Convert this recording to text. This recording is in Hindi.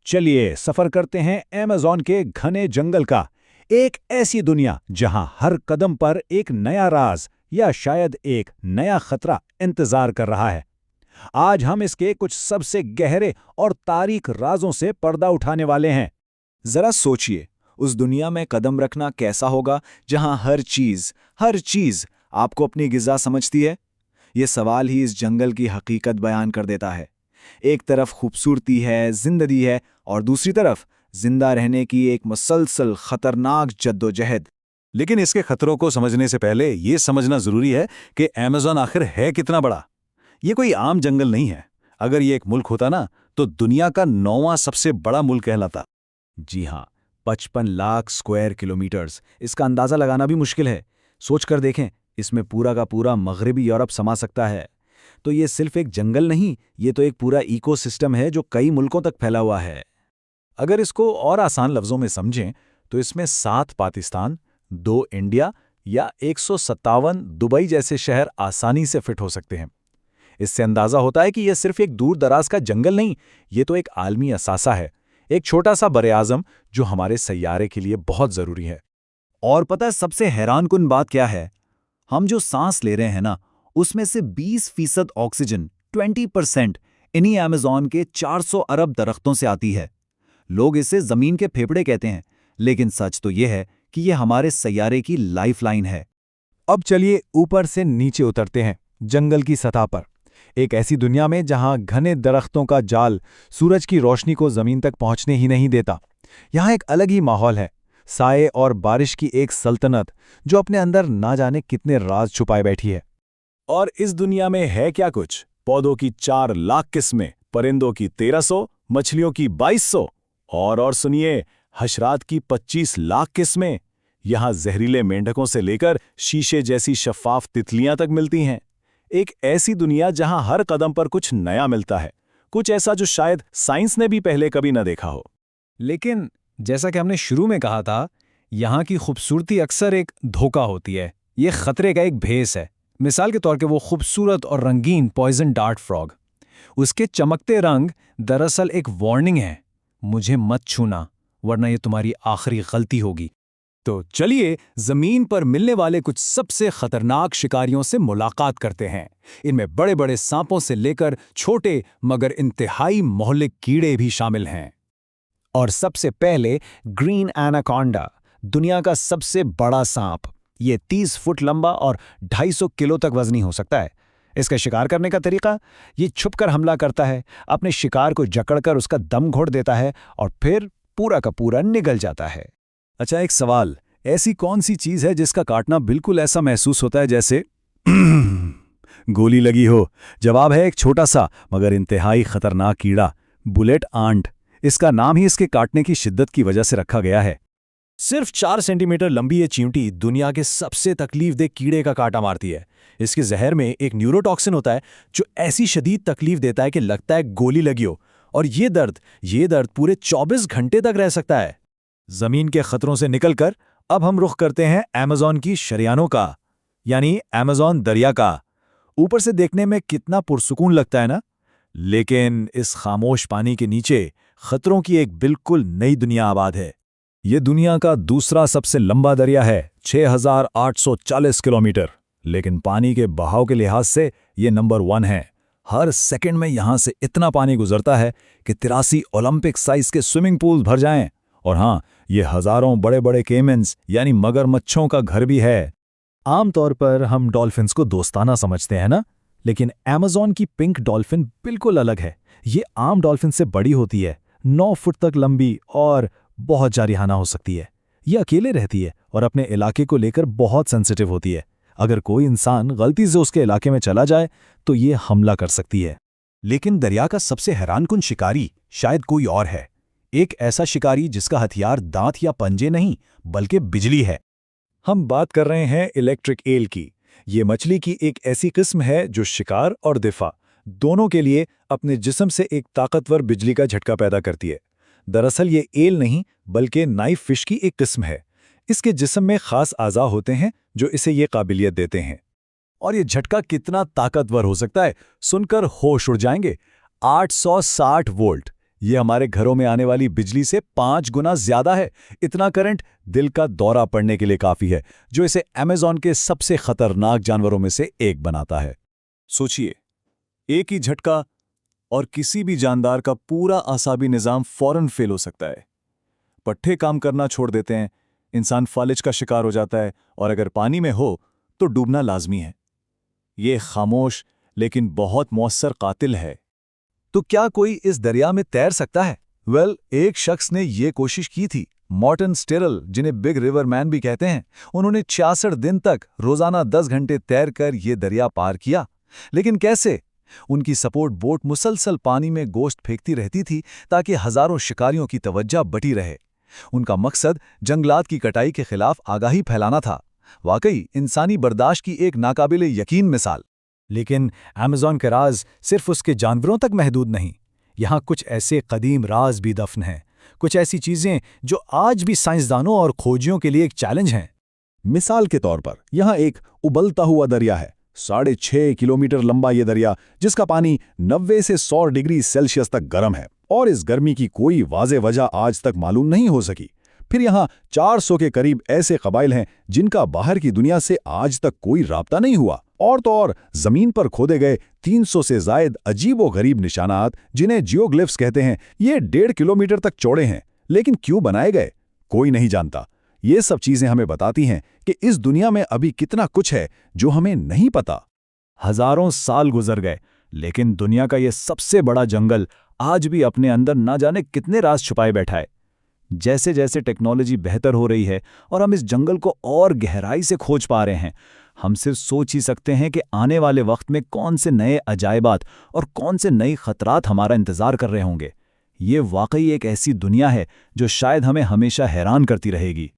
चलिए सफर करते हैं अमेज़न के घने जंगल का। एक ऐसी दुनिया जहां हर कदम पर एक नया राज या शायद एक नया खतरा इंतजार कर रहा है। आज हम इसके कुछ सबसे गहरे और तारीख राजों से पर्दा उठाने वाले हैं। जरा सोचिए, उस दुनिया में कदम रखना कैसा होगा जहां हर चीज आपको अपनी गिज़ा समझती है। ये सवाल ही इस जंगल की हकीकत बयान कर देता है। एक तरफ खूबसूरती है, जिंदगी है, और दूसरी तरफ जिंदा रहने की एक मुसलसल खतरनाक जद्दोजहद। लेकिन इसके खतरों को समझने से पहले ये समझना जरूरी है कि अमेज़न आखिर है कितना बड़ा। ये कोई आम जंगल नहीं है। अगर ये एक मुल्क होता ना, तो दुनिया का 9वां सबसे बड़ा मुल्क कहलाता। जी हाँ, 55 लाख स्क्वायर किलोमीटर्स। इसका अंदाजा लगाना भी मुश्किल है। सोचकर देखें, इसमें पूरा का पूरा मगरबी यूरोप समा सकता है। तो ये सिर्फ एक जंगल नहीं, ये तो एक पूरा इकोसिस्टम है जो कई मुल्कों तक फैला हुआ है। अगर इसको और आसान लफ्जों में समझें तो इसमें 7 पाकिस्तान, 2 इंडिया या 157 दुबई जैसे शहर आसानी से फिट हो सकते हैं। इससे अंदाजा होता है कि यह सिर्फ एक दूर दराज का जंगल नहीं, ये तो एक आलमी असासा है, एक छोटा सा बरे-आज़म जो हमारे सैयारे के लिए बहुत जरूरी है। और पता है सबसे हैरानकुन बात क्या है? हम जो सांस ले रहे हैं ना, उसमें से 20% ऑक्सीजन, 20% इन्हीं अमेज़न के 400 अरब दरख्तों से आती है। लोग इसे जमीन के फेफड़े कहते हैं, लेकिन सच तो यह है कि यह हमारे सैयारे की लाइफलाइन है। अब चलिए ऊपर से नीचे उतरते हैं, जंगल की सतह पर। एक ऐसी दुनिया में जहां घने दरख्तों का जाल सूरज की रोशनी को जमीन तक पहुंचने ही नहीं देता। यहां एक अलग ही माहौल है, साए और बारिश की एक सल्तनत जो अपने अंदर ना जाने कितने राज छुपाए बैठी है। और इस दुनिया में है क्या कुछ? पौधों की 4 लाख किस्में, परिंदों की 1300, मछलियों की 2200 और सुनिए, हशरात की 25 लाख किस्में। यहां जहरीले मेंढकों से लेकर शीशे जैसी शफ़ाफ तितलियां तक मिलती हैं। एक ऐसी दुनिया जहां हर कदम पर कुछ नया मिलता है, कुछ ऐसा जो शायद साइंस ने भी पहले कभी न देखा हो। लेकिन जैसा कि हमने शुरू में कहा था, यहाँ की खूबसूरती अक्सर एक धोखा होती है। ये खतरे का एक भेस है। मिसाल के तौर पे वो खूबसूरत और रंगीन पॉइजन डार्ट फ्रॉग, उसके चमकते रंग दरअसल एक वार्निंग है, मुझे मत छूना वरना ये तुम्हारी आखिरी गलती होगी। तो चलिए जमीन पर मिलने वाले कुछ सबसे खतरनाक शिकारियों से मुलाकात करते हैं। इनमें बड़े बड़े सांपों से लेकर छोटे मगर इंतहाई मोहल्लिक कीड़े भी शामिल हैं। और सबसे पहले ग्रीन एनाकोंडा, दुनिया का सबसे बड़ा सांप। ये 30 फुट लंबा और 250 किलो तक वजनी हो सकता है। इसका शिकार करने का तरीका, ये छुपकर हमला करता है, अपने शिकार को जकड़कर उसका दम घोट देता है और फिर पूरा का पूरा निगल जाता है। अच्छा, एक सवाल, ऐसी कौन सी चीज है जिसका काटना बिल्कुल ऐसा महसूस होता है जैसे गोली लगी हो? जवाब है एक छोटा सा मगर इंतहाई खतरनाक कीड़ा, बुलेट आंट। इसका नाम ही इसके काटने की शिद्दत की वजह से रखा गया है। सिर्फ 4 सेंटीमीटर लंबी ये चींटी दुनिया के सबसे तकलीफदेह कीड़े का कांटा मारती है। इसके जहर में एक न्यूरोटॉक्सिन होता है जो ऐसी शदीद तकलीफ देता है कि लगता है गोली लगी हो, और ये दर्द पूरे 24 घंटे तक रह सकता है। जमीन के खतरों से निकलकर अब हम रुख करते हैं अमेज़न की शरियानों का, यानी अमेज़न दरिया का। ऊपर से देखने में कितना पुरसुकून लगता है ना, लेकिन इस खामोश पानी के नीचे खतरों की एक बिल्कुल नई दुनिया आबाद है। ये दुनिया का दूसरा सबसे लंबा दरिया है, 6840 किलोमीटर, लेकिन पानी के बहाव के लिहाज से ये नंबर 1 है। हर सेकंड में यहां से इतना पानी गुजरता है कि 83 ओलंपिक साइज के स्विमिंग पूल भर जाएं। और हाँ, ये हजारों बड़े बड़े केमेंस यानी मगरमच्छों का घर भी है। आमतौर पर हम डॉल्फिन्स को दोस्ताना समझते हैं ना, लेकिन अमेज़न की पिंक डॉल्फिन बिल्कुल अलग है। ये आम डॉल्फिन से बड़ी होती है, 9 फुट तक लंबी और बहुत जारिहाना हो सकती है। ये अकेले रहती है और अपने इलाके को लेकर बहुत सेंसिटिव होती है। अगर कोई इंसान गलती से उसके इलाके में चला जाए तो ये हमला कर सकती है। लेकिन दरिया का सबसे हैरानकुन शिकारी शायद कोई और है, एक ऐसा शिकारी जिसका हथियार दांत या पंजे नहीं बल्कि बिजली है। हम बात कर रहे हैं इलेक्ट्रिक ईल की। ये मछली की एक ऐसी किस्म है जो शिकार और दिफा दोनों के लिए अपने जिस्म से एक ताकतवर बिजली का झटका पैदा करती है। दरअसल ये ईल नहीं बल्कि नाइफ फिश की एक किस्म है। इसके जिस्म में खास आज़ा होते हैं जो इसे ये काबिलियत देते हैं। और ये झटका कितना ताकतवर हो सकता है, सुनकर होश उड़ जाएंगे। 860 वोल्ट, ये हमारे घरों में आने वाली बिजली से 5 गुना ज्यादा है। इतना करंट दिल का दौरा पड़ने के लिए काफी है, जो इसे अमेज़न के सबसे खतरनाक जानवरों में से एक बनाता है। सोचिए, एक ही झटका और किसी भी जानदार का पूरा आसाबी निजाम फौरन फेल हो सकता है। पट्टे काम करना छोड़ देते हैं, इंसान फालिज का शिकार हो जाता है, और अगर पानी में हो तो डूबना लाजमी है। ये खामोश लेकिन बहुत मौसर कातिल है। तो क्या कोई इस दरिया में तैर सकता है? एक शख्स ने ये कोशिश की थी। मॉर्टन स्टिरल, जिन्हें बिग रिवर मैन भी कहते हैं, उन्होंने 66 दिन तक रोजाना 10 घंटे तैरकर ये दरिया पार किया। लेकिन कैसे? उनकी सपोर्ट बोट मुसलसल पानी में गोश्त फेंकती रहती थी ताकि हजारों शिकारियों की तवज्जो बटी रहे। उनका मकसद जंगलात की कटाई के खिलाफ आगाही फैलाना था। वाकई इंसानी बर्दाश्त की एक नाकाबिले यकीन मिसाल। लेकिन अमेज़न के राज सिर्फ उसके जानवरों तक महदूद नहीं। यहाँ कुछ ऐसे कदीम राज भी दफन हैं, कुछ ऐसी चीजें जो आज भी साइंसदानों और खोजियों के लिए एक चैलेंज हैं। मिसाल के तौर पर यहाँ एक उबलता हुआ दरिया है, 6.5 किलोमीटर लंबा ये दरिया, जिसका पानी 90 से 100 डिग्री सेल्सियस तक गर्म है, और इस गर्मी की कोई वाज़ेह वजह आज तक मालूम नहीं हो सकी। फिर यहाँ 400 के करीब ऐसे कबाइल हैं जिनका बाहर की दुनिया से आज तक कोई राब्ता नहीं हुआ, और तो और जमीन पर खोदे गए 300 से जायद अजीबो-गरीब निशानात, जिन्हें जियोग्लिफ्स कहते हैं, ये 1.5 किलोमीटर तक चौड़े हैं। लेकिन क्यों बनाए गए, कोई नहीं जानता। ये सब चीजें हमें बताती हैं कि इस दुनिया में अभी कितना कुछ है जो हमें नहीं पता। हजारों साल गुजर गए, लेकिन दुनिया का ये सबसे बड़ा जंगल आज भी अपने अंदर ना जाने कितने राज छुपाए बैठा है। जैसे जैसे टेक्नोलॉजी बेहतर हो रही है और हम इस जंगल को और गहराई से खोज पा रहे हैं, हम सिर्फ सोच ही सकते हैं कि आने वाले वक्त में कौन से नए अजायबात और कौन से नए खतरात हमारा इंतजार कर रहे होंगे। ये वाकई एक ऐसी दुनिया है जो शायद हमें हमेशा हैरान करती रहेगी।